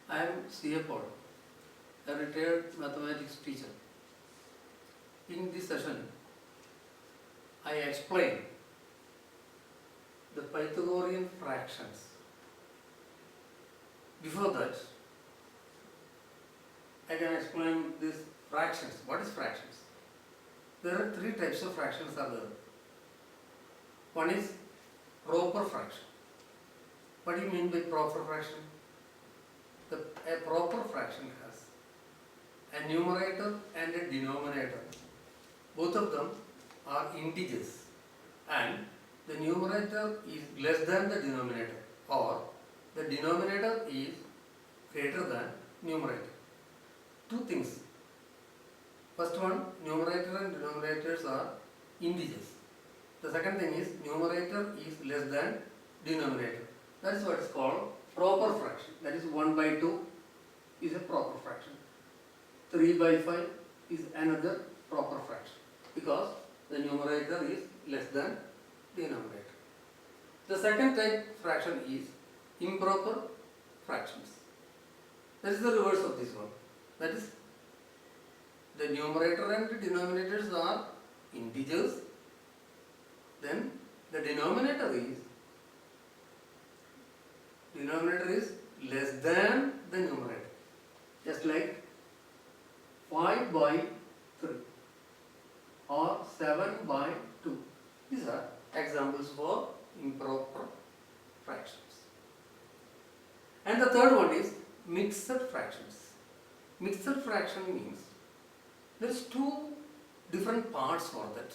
I am C.A. Paul, a retired mathematics teacher. In this session, I explain the Pythagorean fractions. Before that, I can explain these fractions. What is fractions? There are three types of fractions are there. One is proper fraction. What do you mean by proper fraction? A proper fraction has a numerator and a denominator. Both of them are integers, and the numerator is less than the denominator, or the denominator is greater than numerator. Two things. First one, numerator and denominators are integers. The second thing is numerator is less than denominator. That is what is called proper fraction. That is 1 by 2 is a proper fraction. 3 by 5 is another proper fraction because the numerator is less than denominator. The second type fraction is improper fractions. That is the reverse of this one. That is, the numerator and the denominators are integers. Then the denominator is less than the numerator. Just like 5 by 3 or 7 by 2. These are examples for improper fractions. And the third one is mixed fractions. Mixed fraction means there is two different parts for that.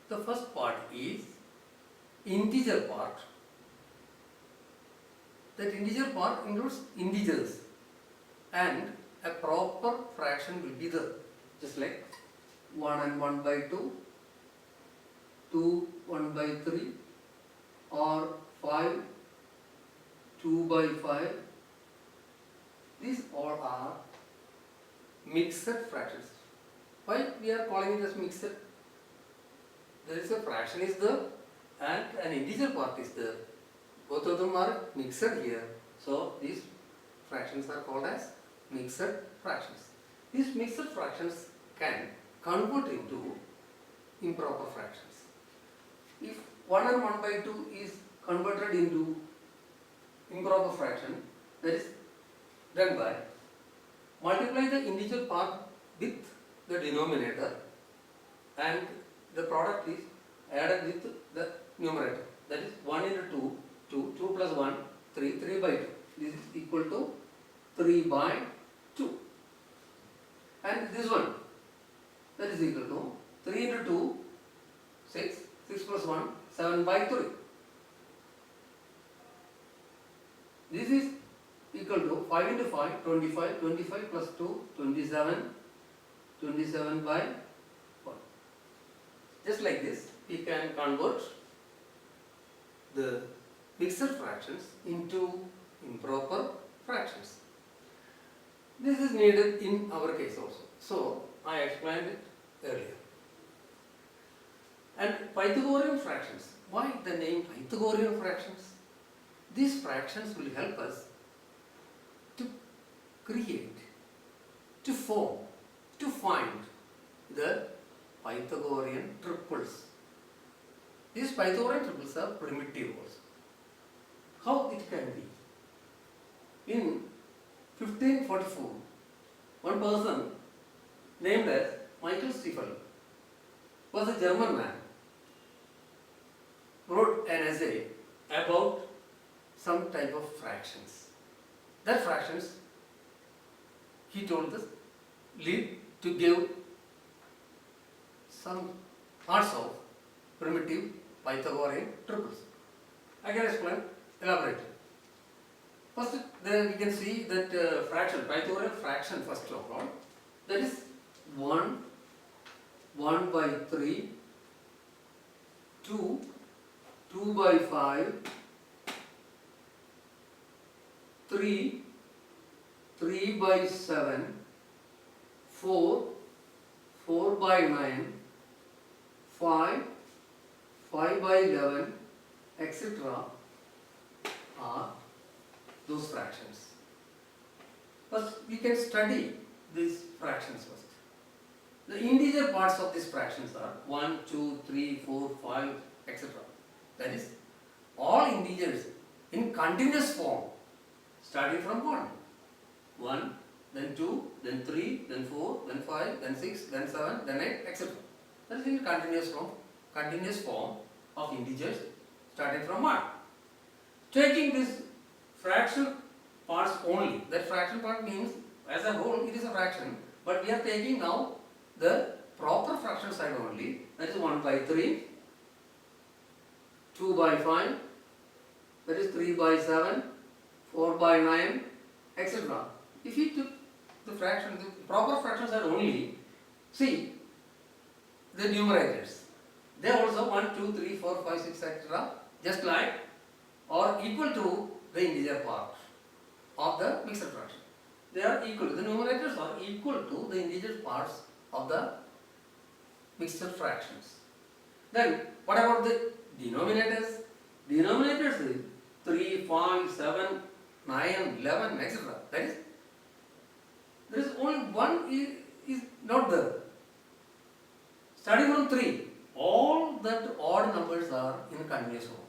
The first part is integer part. That integer part includes integers, and a proper fraction will be there, just like 1 and 1 by 2, 2 1 by 3, or 5 2 by 5. These all are mixed fractions. Why we are calling it as mixed? There is a fraction is there and an integer part is there. Both of them are mixed here. So these fractions are called as mixed fractions. These mixed fractions can convert into improper fractions. If 1 and 1 by 2 is converted into improper fraction, that is done by multiply the integer part with the denominator, and the product is added with the numerator. That is 1 into 2, 2, 2 plus 1, 3, 3 by 2. This is equal to 3 by 2. And this one, that is equal to 3 into 2, 6, 6 plus 1, 7 by 3. This is equal to 5 into 5, 25, 25 plus 2, 27, 27 by 1. Just like this, we can convert the mixed fractions into improper fractions. This is needed in our case also. So, I explained it earlier. And Pythagorean fractions. Why the name Pythagorean fractions? These fractions will help us to create, to form, to find the Pythagorean triples. These Pythagorean triples are primitive also. How it can be? In 1544, one person named as Michael Stiefel was a German man, wrote an essay about some type of fractions. That fractions, he told us, lead to give some parts of primitive Pythagorean triples. I can explain, elaborate. First, then we can see that fraction, Pythagorean fraction first of all, that is 1, 1 by 3, 2, 2 by 5, 3, 3 by 7, 4, 4 by 9, 5, 5 by 11, etc. are those fractions. First, we can study these fractions first. The integer parts of these fractions are 1, 2, 3, 4, 5, etc. That is, all integers in continuous form starting from 1. 1, then 2, then 3, then 4, then 5, then 6, then 7, then 8, etc. That is in continuous form of integers starting from 1. Taking this fraction parts only, that fraction part means as a whole it is a fraction, but we are taking now the proper fraction side only, that is 1 by 3, 2 by 5, that is 3 by 7, 4 by 9, etc. If you took the proper fraction side only, see the numerators, they are also 1, 2, 3, 4, 5, 6, etc. just like or equal to the integer part of the mixed fraction. They are equal, the numerators are equal to the integer parts of the mixed fractions. Then what about the denominators? Denominators is 3, 5, 7, 9, 11, etc. That is, there is only one is not there. Starting from 3, all that odd numbers are in continuous form.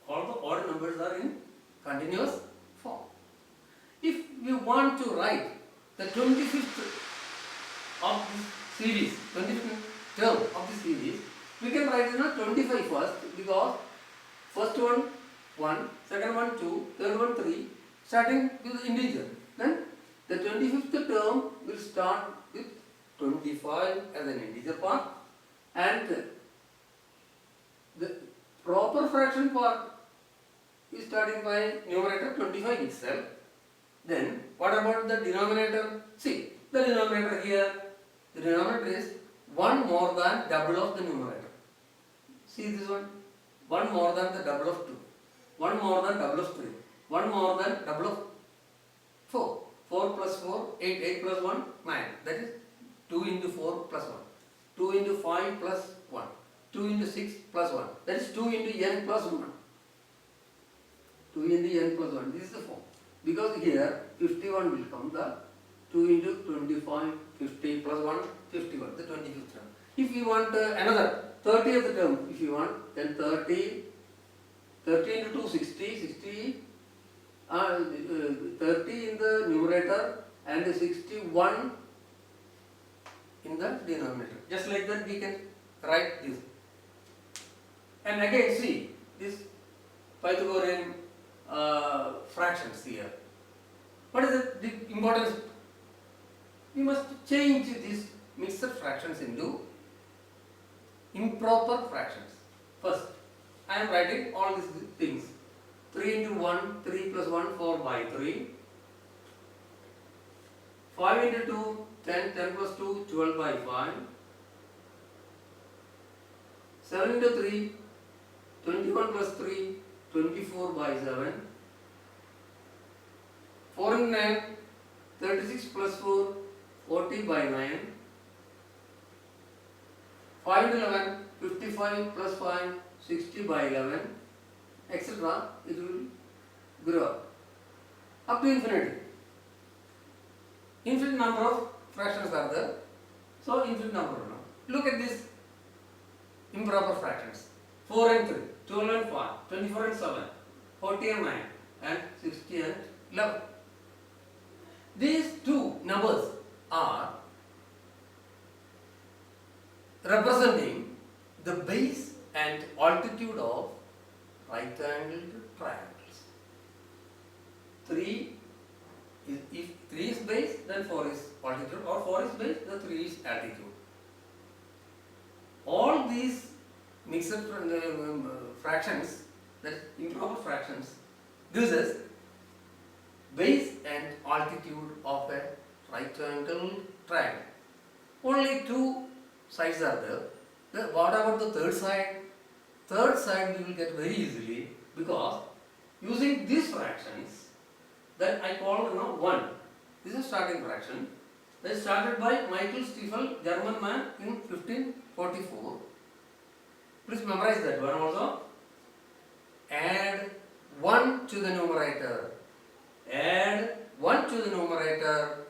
All the odd numbers are in continuous form. If we want to write the 25th of this series, 25th term of this series, we can write it as 25 first, because first one 1, second one 2, third one 3, starting with the integer. Then the 25th term will start with 25 as an integer part, and the proper fraction part is starting by numerator 25 itself. Then what about the denominator? See, the denominator here, the denominator is 1 more than double of the numerator. See this one, 1 more than the double of 2, 1 more than double of 3, 1 more than double of 4, 4 plus 4, 8, 8 plus 1, 9, that is 2 into 4 plus 1, 2 into 5 plus 1, 2 into 6 plus 1, that is 2 into n plus 1, 2 into n plus 1, this is the form. Because here 51 will come, the 2 into 25, 50 plus 1, 51, the 25th term. If you want another 30th term, if you want, then 30 into 2, 60, 60, 30 in the numerator and 61 in the denominator. Just like that we can write this. And again see this Pythagorean fractions here. What is the importance? We must change these mixed fractions into improper fractions. First, I am writing all these things. 3 into 1, 3 plus 1, 4 by 3. 5 into 2, 10, 10 plus 2, 12 by 5. 7 into 3, 21 plus 3, 24 by 7. 4 into 9, 36 plus 4, 40 by 9. 5 into 11, 55 plus 5, 60 by 11, etc. It will grow up to infinity. Infinite number of fractions are there. So infinite number now. Look at this improper fractions. 4 and 3, 12 and 5, 24 and 7, 40 and 9, and 60 and 11. These two numbers are representing the base and altitude of right-angled triangles. 3 is, if 3 is base, then 4 is altitude, or 4 is base, then 3 is altitude. All these mixed fractions, that is improper fractions, gives us base and altitude of a right-angled triangle. Only two sides are there. What about the third side? Third side we will get very easily, because using these fractions that I call now 1. This is starting fraction. That is started by Michael Stiefel, German man, in 1544. Please memorize that one also. Add 1 to the numerator. Add 1 to the numerator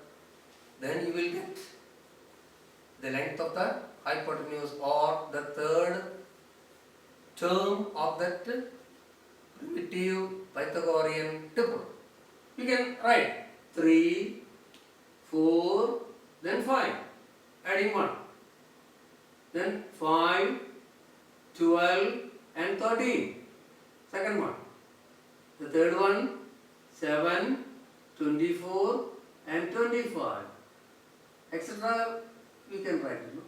can write 3, 4, then 5, adding 1. Then 5, 12 and 13. Second one. The third one, 7, 24 and 25. Etc. We can write it. No?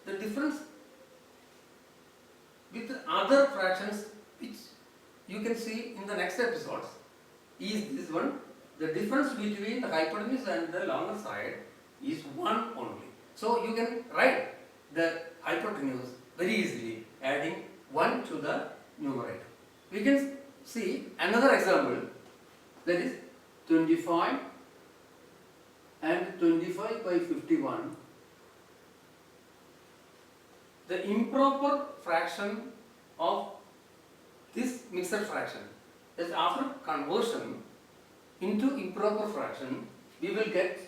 The difference with other fractions which you can see in the next episodes is this one. The difference between the hypotenuse and the longer side is 1 only. So you can write the hypotenuse very easily adding 1 to the numerator. We can see another example, that is 25 and 25 by 51. The improper fraction of this mixed fraction is after conversion into improper fraction, we will get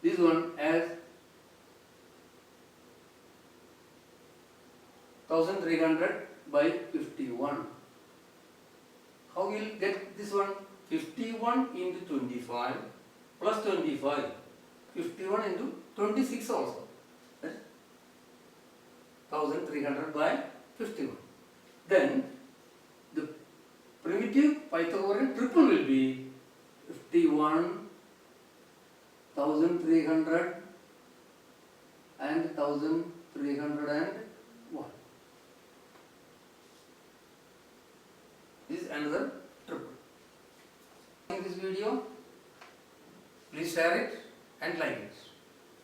this one as 1300 by 51. How we will get this one? 51 into 25 plus 25. 51 into 26 also. That's 1300 by 51. Then the primitive Pythagorean triple will be 51, 1300 and 1301. This is another triple. In this video, please share it and like it.